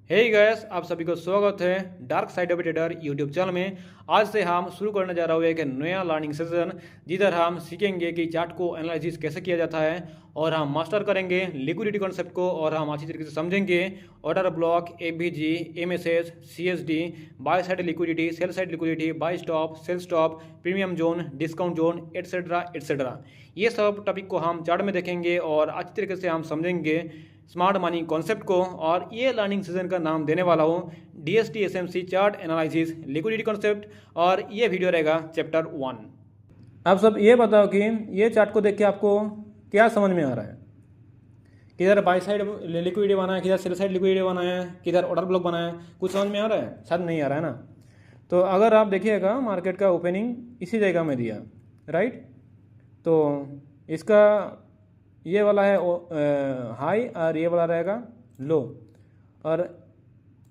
Hey guys, आप सभी को स्वागत है dark side of trader YouTube channel में। आज से हम शुरू करने जा रहे हैं एक नया लर्निंग सेशन, जिधर हम सीखेंगे कि चार्ट को एनालिसिस कैसे किया जाता है और हम मास्टर करेंगे लिक्विडिटी कॉन्सेप्ट को और हम अच्छी तरीके से समझेंगे order block, FVG, MSS, CSD, buy side liquidity, sell side liquidity, buy stop, sell stop, premium zone, discount zone, et cetera et cetera. ये सब टॉपिक को हम चार्ट में देखेंगे और अच्छी तरीके से हम समझेंगे स्मार्ट मनी कॉन्सेप्ट को। और ये लर्निंग सेशन का नाम देने वाला हूँ DST SMC chart analysis liquidity concept, और ये वीडियो रहेगा चैप्टर 1। आप सब ये बताओ कि ये चार्ट को देख के आपको क्या समझ में आ रहा है। किधर बाई साइड लिक्विडिटी बना है, किधर सेल साइड लिक्विडिटी बना है, किधर ऑर्डर ब्लॉक बना है, कुछ समझ में आ रहा है? शायद नहीं आ रहा है ना। तो अगर आप देखिएगा मार्केट का ओपनिंग इसी जगह में दिया, राइट। तो इसका ये वाला है हाई और ये वाला रहेगा लो, और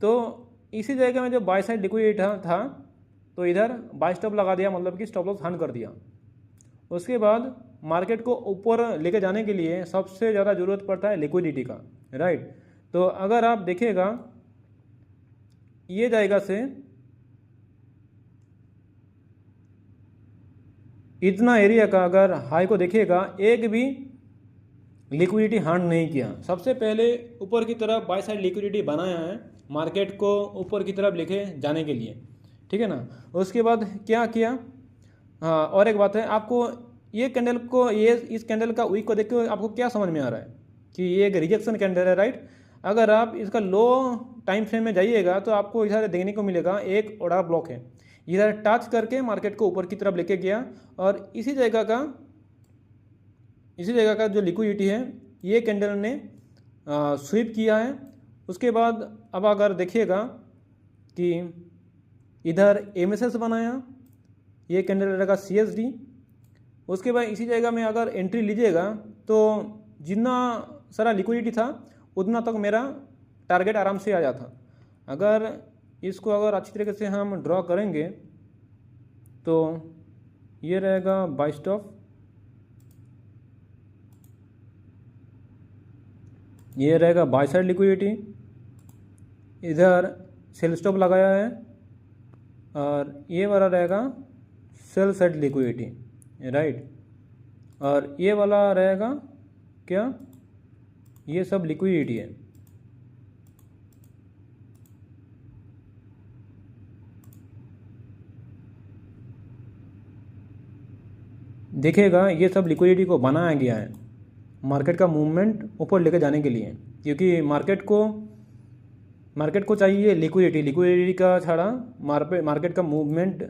तो इसी जगह में जो बाय साइड लिक्विडिटी था तो इधर बाय स्टॉप लगा दिया, मतलब कि स्टॉप लॉस हन कर दिया। उसके बाद मार्केट को ऊपर लेके जाने के लिए सबसे ज़्यादा ज़रूरत पड़ता है लिक्विडिटी का, राइट। तो अगर आप देखिएगा ये जाएगा से इतना एरिया का अगर हाई को देखिएगा, एक भी लिक्विडिटी हर्न नहीं किया। सबसे पहले ऊपर की तरफ बाय साइड लिक्विडिटी बनाया है मार्केट को ऊपर की तरफ लेके जाने के लिए, ठीक है ना। उसके बाद क्या किया, हाँ और एक बात है, आपको ये कैंडल को, ये इस कैंडल का वीक को देख के आपको क्या समझ में आ रहा है कि ये एक रिजेक्शन कैंडल है, राइट। अगर आप इसका लो टाइम फ्रेम में जाइएगा तो आपको इधर देखने को मिलेगा एक ऑर्डर ब्लॉक है, इधर टच करके मार्केट को ऊपर की तरफ लेके गया, और इसी जगह का जो लिक्विडिटी है ये कैंडल ने स्वीप किया है। उसके बाद अब अगर देखिएगा कि इधर एमएसएस बनाया, ये कैंडल रहेगा सीएसडी। उसके बाद इसी जगह में अगर एंट्री लीजिएगा तो जितना सारा लिक्विडिटी था उतना तक मेरा टारगेट आराम से आ जाता। अगर इसको अगर अच्छी तरीके से हम ड्रॉ करेंगे तो ये रहेगा बाय स्टॉप, ये रहेगा बाय साइड लिक्विडिटी, इधर सेल स्टॉप लगाया है, और ये वाला रहेगा सेल साइड लिक्विडिटी, राइट। और ये वाला रहेगा क्या, ये सब लिक्विडिटी है। देखिएगा ये सब लिक्विडिटी को बनाया गया है मार्केट का मूवमेंट ऊपर लेके जाने के लिए, क्योंकि मार्केट को चाहिए लिक्विडिटी का छाड़ा मार्केट का मूवमेंट,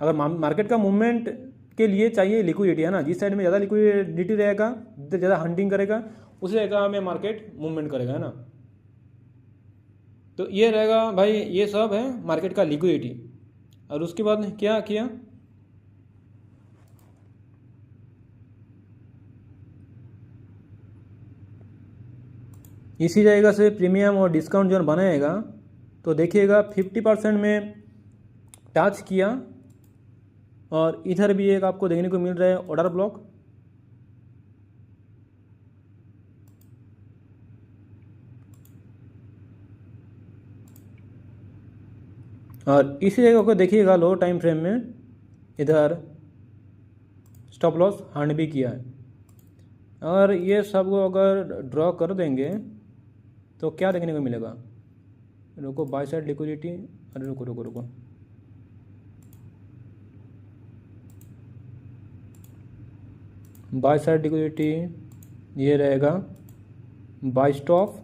अगर मार्केट का मूवमेंट के लिए चाहिए लिक्विडिटी, है ना। जिस साइड में ज़्यादा लिक्विडिटी रहेगा, ज़्यादा हंटिंग करेगा, उसी जगह में मार्केट मूवमेंट करेगा, है ना। तो ये रहेगा भाई, ये सब है मार्केट का लिक्विडिटी। और उसके बाद क्या किया, इसी जगह से प्रीमियम और डिस्काउंट जोन बनाएगा। तो देखिएगा 50% में टच किया, और इधर भी एक आपको देखने को मिल रहा है ऑर्डर ब्लॉक, और इसी जगह को देखिएगा लो टाइम फ्रेम में इधर स्टॉप लॉस हर्न भी किया है। और ये सब को अगर ड्रॉ कर देंगे तो क्या देखने को मिलेगा, रुको बाय साइड लिक्विडिटी, अरे रुको रुको रुको, बाय साइड लिक्विडिटी ये रहेगा बाय स्टॉप,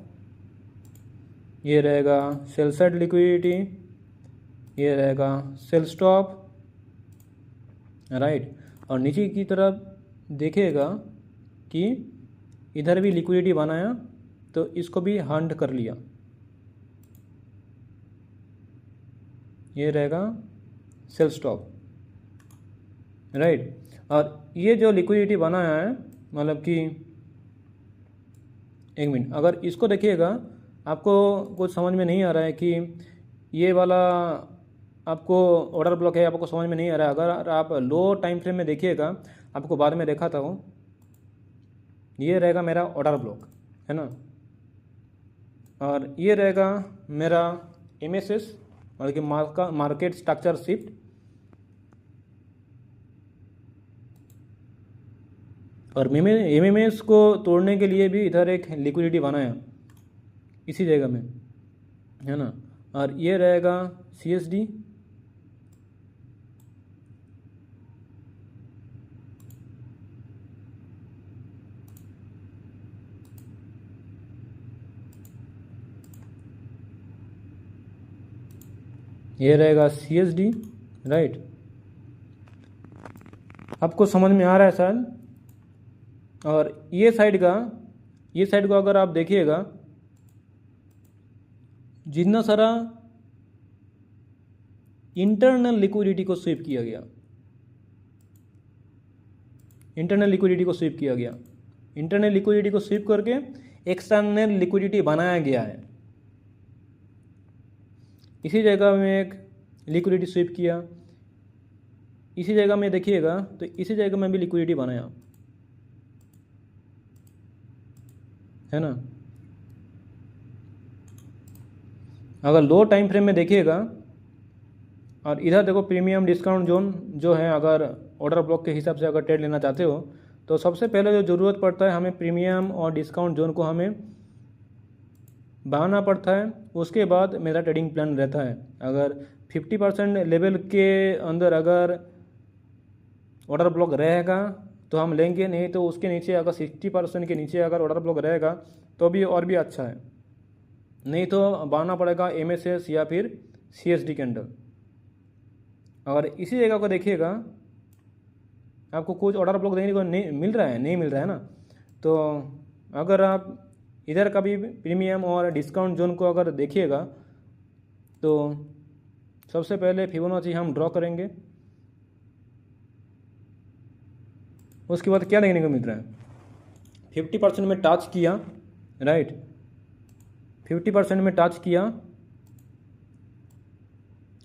ये रहेगा सेल साइड लिक्विडिटी, ये रहेगा सेल स्टॉप, राइट। और नीचे की तरफ देखिएगा कि इधर भी लिक्विडिटी बनाया तो इसको भी हंट कर लिया, ये रहेगा सेल स्टॉप, राइट। और ये जो लिक्विडिटी बनाया है, मतलब कि एक मिनट, अगर इसको देखिएगा आपको कुछ समझ में नहीं आ रहा है कि ये वाला आपको ऑर्डर ब्लॉक है, आपको समझ में नहीं आ रहा है। अगर आप लो टाइम फ्रेम में देखिएगा, आपको बाद में देखा था वो, ये रहेगा मेरा ऑर्डर ब्लॉक, है ना। और ये रहेगा मेरा MSS मतलब कि मार्केट स्ट्रक्चर शिफ्ट। और MMS को तोड़ने के लिए भी इधर एक लिक्विडिटी बनाया इसी जगह में, है ना। और ये रहेगा CSD, ये रहेगा CSD, राइट। आपको समझ में आ रहा है शायद। और ये साइड को अगर आप देखिएगा, जितना सारा इंटरनल लिक्विडिटी को स्वीप किया गया, इंटरनल लिक्विडिटी को स्वीप करके एक्सटर्नल लिक्विडिटी बनाया गया है। इसी जगह में एक लिक्विडिटी स्वीप किया, इसी जगह में देखिएगा तो इसी जगह में भी लिक्विडिटी बनाया, है ना। अगर लो टाइम फ्रेम में देखिएगा और इधर देखो प्रीमियम डिस्काउंट जोन जो है, अगर ऑर्डर ब्लॉक के हिसाब से अगर ट्रेड लेना चाहते हो तो सबसे पहले जो ज़रूरत पड़ता है हमें प्रीमियम और डिस्काउंट जोन को हमें बनाना पड़ता है। उसके बाद मेरा ट्रेडिंग प्लान रहता है। अगर 50% लेवल के अंदर अगर ऑर्डर ब्लॉक रहेगा तो हम लेंगे, नहीं तो उसके नीचे अगर 60% के नीचे अगर ऑर्डर ब्लॉक रहेगा तो भी और भी अच्छा है, नहीं तो बनाना पड़ेगा MSS या फिर CSD कैंडल। और इसी जगह को देखिएगा, आपको कुछ ऑर्डर ब्लॉक देखने को नहीं मिल रहा है ना। तो अगर आप इधर का भी प्रीमियम और डिस्काउंट जोन को अगर देखिएगा तो सबसे पहले फिबोनाची हम ड्रॉ करेंगे। उसके बाद क्या देखने को मिल रहा है, 50% में टच किया, राइट। 50% में टच किया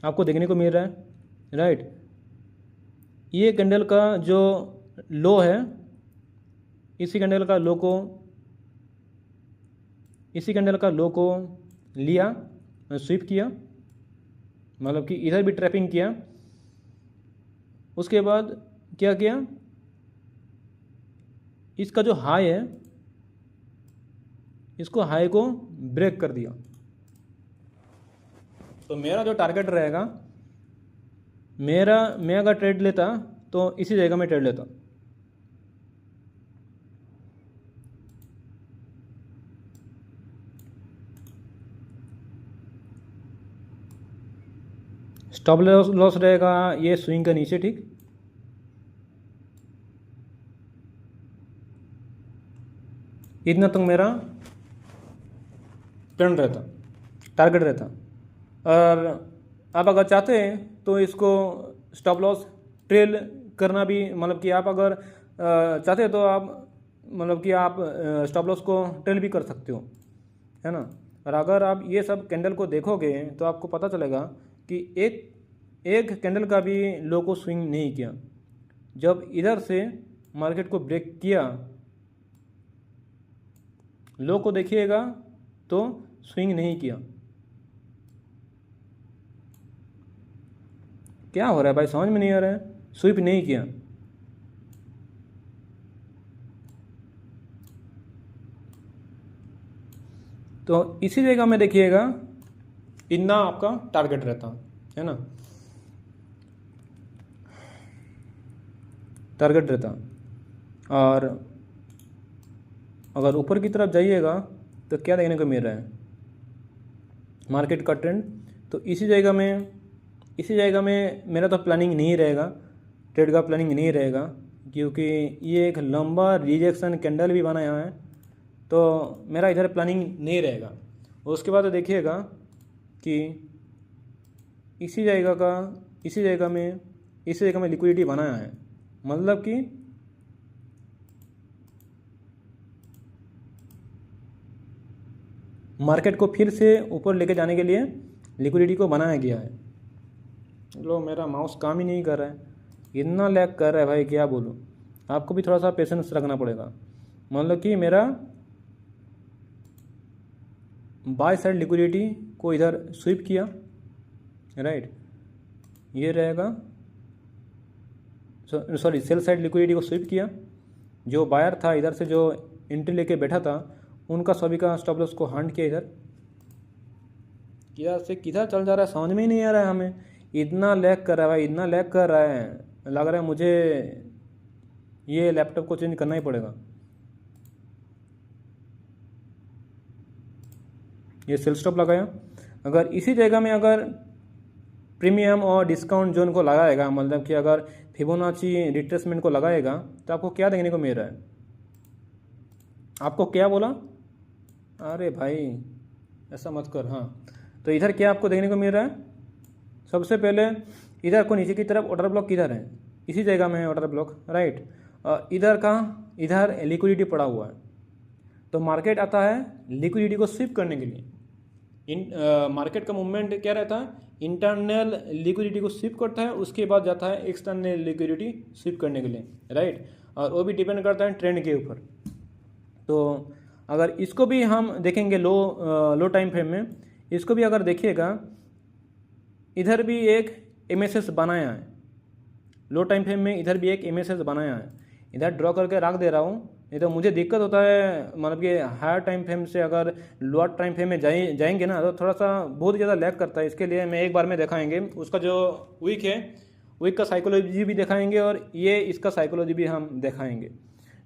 आपको देखने को मिल रहा है, राइट। ये कैंडल का जो लो है, इसी कैंडल का लो को लिया, स्वीप किया, मतलब कि इधर भी ट्रैपिंग किया। उसके बाद क्या किया, इसका जो हाई है इसको हाई को ब्रेक कर दिया। तो मेरा जो टारगेट रहेगा, मैं अगर ट्रेड लेता तो इसी जगह में ट्रेड लेता। स्टॉप लॉस रहेगा ये स्विंग का नीचे, ठीक। इतना तक मेरा प्लान रहता, टारगेट रहता। और आप अगर चाहते हैं तो इसको स्टॉप लॉस ट्रेल करना भी, मतलब कि आप अगर चाहते हैं तो आप मतलब कि आप स्टॉप लॉस को ट्रेल भी कर सकते हो, है ना। और अगर आप ये सब कैंडल को देखोगे तो आपको पता चलेगा कि एक कैंडल का भी लो को स्विंग नहीं किया। जब इधर से मार्केट को ब्रेक किया, लो को देखिएगा तो स्विंग नहीं किया। क्या हो रहा है भाई, समझ में नहीं आ रहा है, स्वीप नहीं किया। तो इसी जगह में देखिएगा इतना आपका टारगेट रहता है ना, टारगेट रहता। और अगर ऊपर की तरफ जाइएगा तो क्या देखने को मिल रहा है, मार्केट का ट्रेंड। तो इसी जगह में मेरा तो प्लानिंग नहीं रहेगा, ट्रेड का प्लानिंग नहीं रहेगा, क्योंकि ये एक लंबा रिजेक्शन कैंडल भी बनाया है, तो मेरा इधर प्लानिंग नहीं रहेगा। उसके बाद देखिएगा कि इसी जगह में लिक्विडिटी बनाया है, मतलब कि मार्केट को फिर से ऊपर लेके जाने के लिए लिक्विडिटी को बनाया गया है। लो मेरा माउस काम ही नहीं कर रहा है, इतना लैग कर रहा है भाई, क्या बोलूँ। आपको भी थोड़ा सा पेशेंस रखना पड़ेगा। मतलब कि मेरा बाय साइड लिक्विडिटी को इधर स्वीप किया, राइट, ये रहेगा, सॉरी सेल साइड लिक्विडिटी को स्वीप किया। जो बायर था इधर से जो एंट्री लेके बैठा था उनका सभी का स्टॉप लॉस को हंट किया इधर। किधर से किधर चल जा रहा है समझ में ही नहीं आ रहा है हमें, इतना लैग कर रहा है भाई, इतना लैग कर रहा है, लग रहा है मुझे ये लैपटॉप को चेंज करना ही पड़ेगा। ये सेल स्टॉप लगाया, अगर इसी जगह में अगर प्रीमियम और डिस्काउंट जोन को लगाएगा, मतलब कि अगर फिबोनाची रिट्रेसमेंट को लगाएगा तो आपको क्या देखने को मिल रहा है, आपको क्या बोला, अरे भाई ऐसा मत कर। हाँ, तो इधर क्या आपको देखने को मिल रहा है, सबसे पहले इधर को नीचे की तरफ ऑर्डर ब्लॉक किधर है, इसी जगह में है ऑर्डर ब्लॉक, राइट। इधर कहाँ, इधर लिक्विडिटी पड़ा हुआ है, तो मार्केट आता है लिक्विडिटी को स्वीप करने के लिए। मार्केट का मूवमेंट क्या रहता है, इंटरनल लिक्विडिटी को स्वीप करता है, उसके बाद जाता है एक्सटर्नल लिक्विडिटी स्वीप करने के लिए, राइट। और वो भी डिपेंड करता है ट्रेंड के ऊपर। तो अगर इसको भी हम देखेंगे लो टाइम फ्रेम में, इसको भी अगर देखिएगा, इधर भी एक एमएसएस बनाया है, लो टाइम फ्रेम में इधर भी एक एमएसएस बनाया है, इधर ड्रॉ करके रख दे रहा हूँ। नहीं तो मुझे दिक्कत होता है, मतलब कि हायर टाइम फ्रेम से अगर लोअर टाइम फ्रेम में जाएंगे ना तो थोड़ा सा बहुत ज़्यादा लैग करता है। इसके लिए मैं एक बार में दिखाएंगे उसका जो वीक है, वीक का साइकोलॉजी भी दिखाएंगे और ये इसका साइकोलॉजी भी हम दिखाएंगे,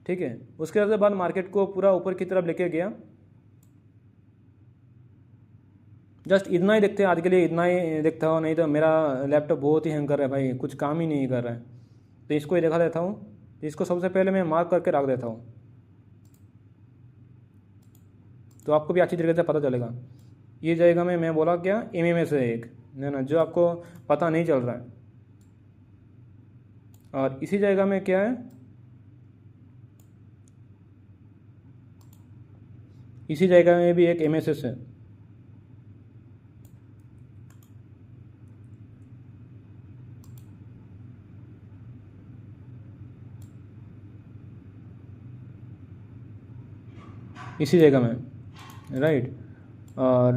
ठीक है। उसके बाद मार्केट को पूरा ऊपर की तरफ लेके गया। जस्ट इतना ही देखते हैं आज के लिए, इतना ही देखता हूँ, नहीं तो मेरा लैपटॉप बहुत ही हैंग कर रहा है भाई, कुछ काम ही नहीं कर रहा है। तो इसको ही दिखा देता हूँ, इसको सबसे पहले मैं मार्क करके रख देता हूँ तो आपको भी अच्छी तरीके से पता चलेगा। ये जगह में मैं बोला क्या, एमएमएस है एक, है ना, जो आपको पता नहीं चल रहा है। और इसी जगह में क्या है, इसी जगह में भी एक एमएसएस है, इसी जगह में, राइट। और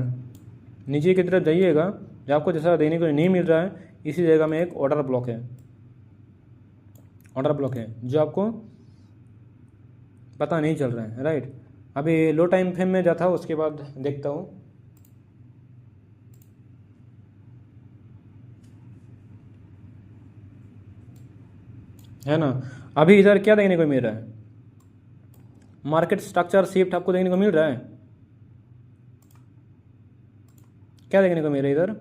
नीचे की तरफ जाइएगा, जब आपको जैसा देने को नहीं मिल रहा है, इसी जगह में एक ऑर्डर ब्लॉक है, ऑर्डर ब्लॉक है जो आपको पता नहीं चल रहा है, राइट। अभी लो टाइम फ्रेम में जाता हूँ, उसके बाद देखता हूँ। है ना, अभी इधर क्या देखने को मिल रहा है, मार्केट स्ट्रक्चर शिफ्ट आपको देखने को मिल रहा है, क्या देखने को मिल रहा है इधर,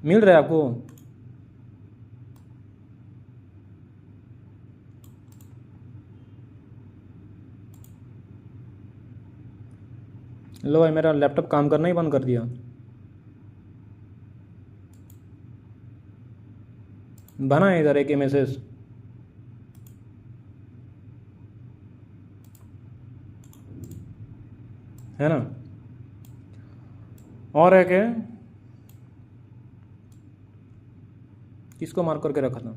मिल रहा है आपको, लो भाई मेरा लैपटॉप काम करना ही बंद कर दिया। बना है इधर एक मैसेज, है ना। और एक है, किसको मार्क करके रखा था,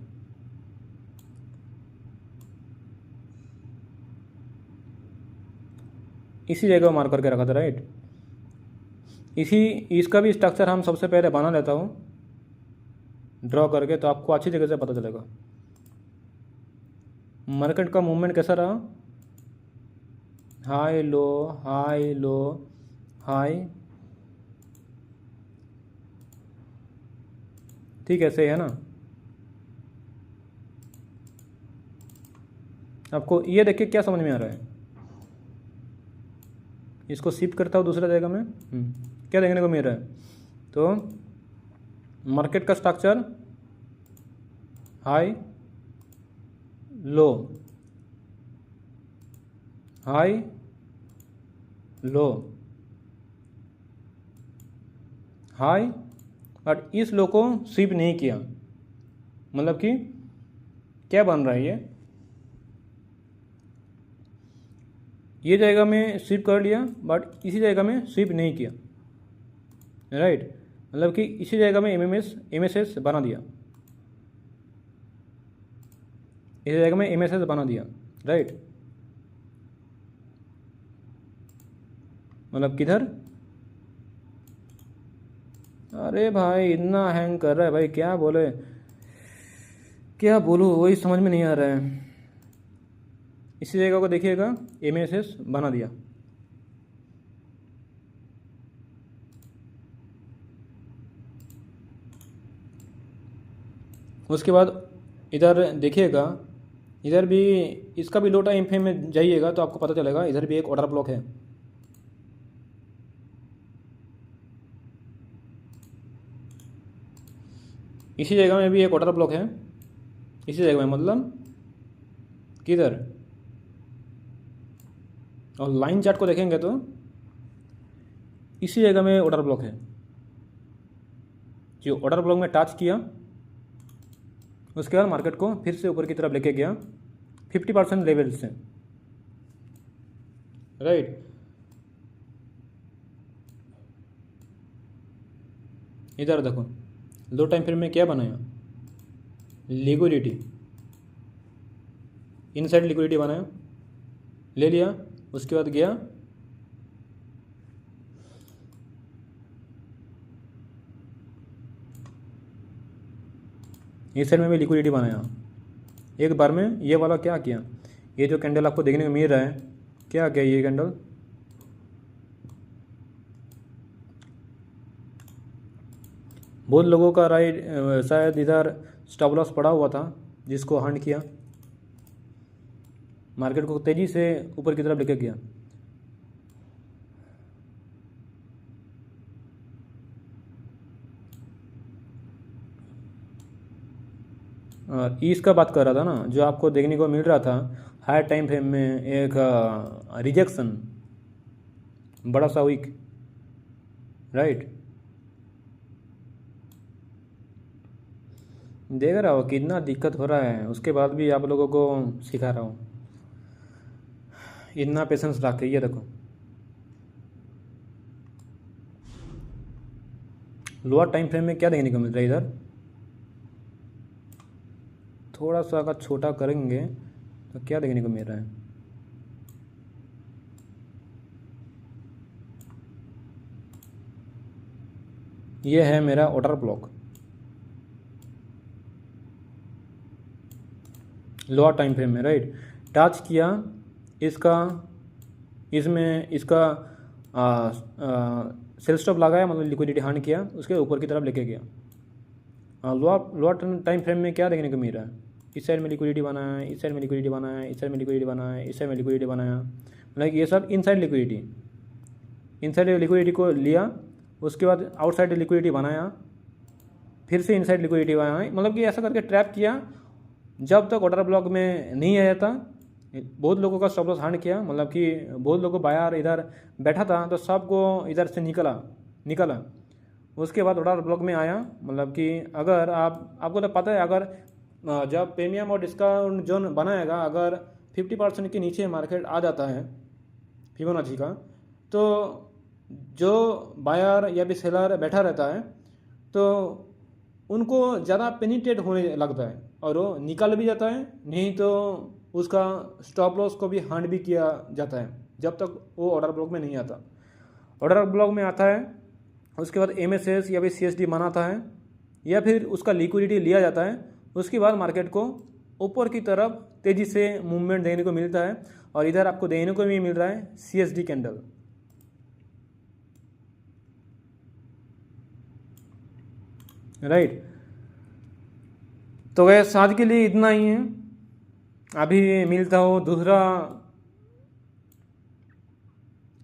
इसी जगह मार्क करके रखा था, राइट। इसका भी स्ट्रक्चर हम सबसे पहले बना लेता हूँ ड्रॉ करके, तो आपको अच्छी जगह से पता चलेगा मार्केट का मूवमेंट कैसा रहा, high low high low high, ठीक है, सही है ना। आपको ये देख के क्या समझ में आ रहा है, इसको शिफ्ट करता हूँ दूसरा जगह में, क्या देखने को मिल रहा है, तो मार्केट का structure high low high low high, और इस लो को स्वीप नहीं किया, मतलब कि क्या बन रहा है, ये जगह में स्वीप कर लिया बट इसी जगह में स्वीप नहीं किया, राइट। मतलब कि इसी जगह में एमएसएस बना दिया, इस जगह में एम एस एस बना दिया, राइट। मतलब किधर, अरे भाई इतना हैंग कर रहा है भाई, क्या बोले, क्या बोलूँ वही समझ में नहीं आ रहा है। इसी जगह को देखिएगा, एम एस एस बना दिया। उसके बाद इधर देखिएगा, इधर भी इसका भी लो टाइम फ्रेम में जाइएगा तो आपको पता चलेगा, इधर भी एक ऑर्डर ब्लॉक है। इसी जगह में भी एक ऑर्डर ब्लॉक है, इसी जगह में, मतलब किधर, और लाइन चार्ट को देखेंगे तो इसी जगह में ऑर्डर ब्लॉक है। जो ऑर्डर ब्लॉक में टच किया, उसके बाद मार्केट को फिर से ऊपर की तरफ लेके गया 50% लेवल से, राइट। इधर देखो, लो टाइम फ्रेम में क्या बनाया, लिक्विडिटी, इनसाइड लिक्विडिटी बनाया, ले लिया, उसके बाद गया इस साइड में भी लिक्विडिटी बनाया। एक बार में ये वाला क्या किया, ये जो कैंडल आपको देखने को मिल रहा है, क्या किया ये कैंडल, बहुत लोगों का राइट शायद इधर स्टॉप लॉस पड़ा हुआ था, जिसको हंड किया, मार्केट को तेज़ी से ऊपर की तरफ लेके गया। और ईस का बात कर रहा था ना, जो आपको देखने को मिल रहा था हायर टाइम फ्रेम में एक रिजेक्शन, बड़ा सा वीक, राइट। देख रहा हो कितना दिक्कत हो रहा है, उसके बाद भी आप लोगों को सिखा रहा हूँ, इतना पेशेंस रख के। ये देखो लोअर टाइम फ्रेम में क्या देखने को मिल रहा है, इधर थोड़ा सा अगर छोटा करेंगे तो क्या देखने को मिल रहा है, ये है मेरा order block, lower time frame में, राइट। टच किया इसका, इसमें इसका सेल स्टॉप लगाया, मतलब लिक्विडिटी हंड किया, उसके ऊपर की तरफ लेके गया। लोअर टाइम फ्रेम में क्या देखने को मिल रहा है, इस साइड में लिक्विडिटी बनाया है, इस साइड में लिक्विडिटी बनाया है, इस साइड में लिक्विडिटी बनाया है, इस साइड में लिक्विडिटी बनाया, मतलब ये सब इनसाइड लिक्विडिटी, इनसाइड लिक्विडिटी को लिया, उसके बाद आउटसाइड लिक्विडिटी बनाया, फिर से इनसाइड लिक्विडिटी बनाया, मतलब कि ऐसा करके ट्रैप किया जब तक ऑर्डर ब्लॉक में नहीं आया था। बहुत लोगों का स्टॉप लॉस हंड किया, मतलब कि बहुत लोगों बायर इधर बैठा था तो सबको इधर से निकला। उसके बाद ऑर्डर ब्लॉक में आया, मतलब कि अगर आपको तो पता है, अगर जब प्रीमियम और डिस्काउंट जोन बनाएगा, अगर 50% के नीचे मार्केट आ जाता है फिबोनाची का, तो जो बायर या भी सेलर बैठा रहता है तो उनको ज़्यादा पेनिट्रेट होने लगता है और वो निकल भी जाता है, नहीं तो उसका स्टॉप लॉस को भी हंड भी किया जाता है जब तक वो ऑर्डर ब्लॉक में नहीं आता। ऑर्डर ब्लॉक में आता है, उसके बाद एमएसएस या फिर सीएसडी बनाता है, या फिर उसका लिक्विडिटी लिया जाता है। उसके बाद मार्केट को ऊपर की तरफ तेज़ी से मूवमेंट देखने को मिलता है, और इधर आपको देखने को भी मिल रहा है सीएसडी कैंडल, राइट। तो वैसे आज के लिए इतना ही है, अभी मिलता हूँ दूसरा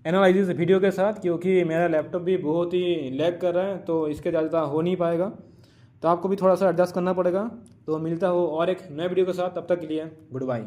एनालिसिस वीडियो के साथ, क्योंकि मेरा लैपटॉप भी बहुत ही लैग कर रहा है तो इसके ज़्यादा हो नहीं पाएगा, तो आपको भी थोड़ा सा एडजस्ट करना पड़ेगा। तो मिलता हूँ और एक नए वीडियो के साथ, तब तक के लिए गुड बाय।